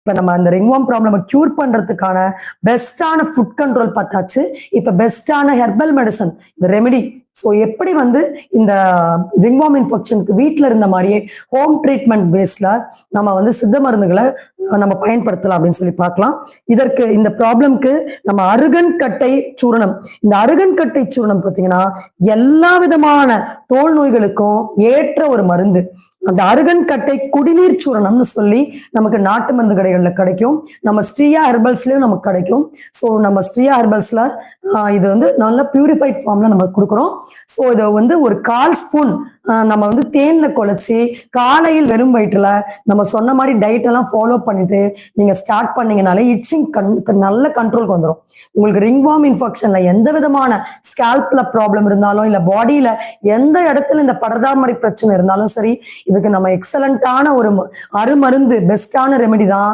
இப்ப நம்ம அந்த ரிங்வார்ம் ப்ராப்ளம் கியூர் பண்றதுக்கான பெஸ்டான ஃபுட் கண்ட்ரோல் பார்த்தாச்சு. இப்ப பெஸ்டான ஹெர்பல் மெடிசன் ரெமெடி. ஸோ எப்படி வந்து இந்த ரிங்வார்ம் இன்ஃபெக்ஷனுக்கு வீட்டில் இருந்த மாதிரியே ஹோம் ட்ரீட்மெண்ட் பேஸ்ல நம்ம வந்து சித்த மருந்துகளை நம்ம பயன்படுத்தலாம் அப்படின்னு சொல்லி பார்க்கலாம். இதற்கு இந்த ப்ராப்ளம்க்கு நம்ம அருகன் கட்டை சூரணம், இந்த அருகன் கட்டை சூரணம் பார்த்தீங்கன்னா எல்லா விதமான தோல் நோய்களுக்கும் ஏற்ற ஒரு மருந்து. அந்த அருகன் கட்டை குடிநீர் சூரணம்னு சொல்லி நமக்கு நாட்டு மருந்து கடைகள்ல கிடைக்கும். நம்ம ஸ்ரீயா ஹெர்பல்ஸ்லயும் நமக்கு கிடைக்கும். ஸோ நம்ம ஸ்ரீயா ஹெர்பல்ஸ்ல இது வந்து நல்ல பியூரிஃபைட் ஃபார்ம்ல நம்ம கொடுக்குறோம். ஸோ இதை வந்து ஒரு 1/4 ஸ்பூன் நம்ம வந்து தேன்ல குழைச்சி காலையில் வெறும் வயிற்றுல நம்ம சொன்ன மாதிரி டயட் எல்லாம் ஃபாலோ பண்ணிட்டு நீங்க ஸ்டார்ட் பண்ணீங்கனாலே இச்சிங் நல்ல கண்ட்ரோலுக்கு வந்துடும். உங்களுக்கு ரிங்வார்ம் இன்ஃபெக்ஷன்ல எந்த விதமான ஸ்கேல்ப்ல ப்ராப்ளம் இருந்தாலும் இல்ல பாடியில எந்த இடத்துல இந்த படர்தாமரை பிரச்சனை இருந்தாலும் சரி, இதுக்கு நம்ம எக்ஸலண்டான ஒரு அருமருந்து பெஸ்டான ரெமெடி தான்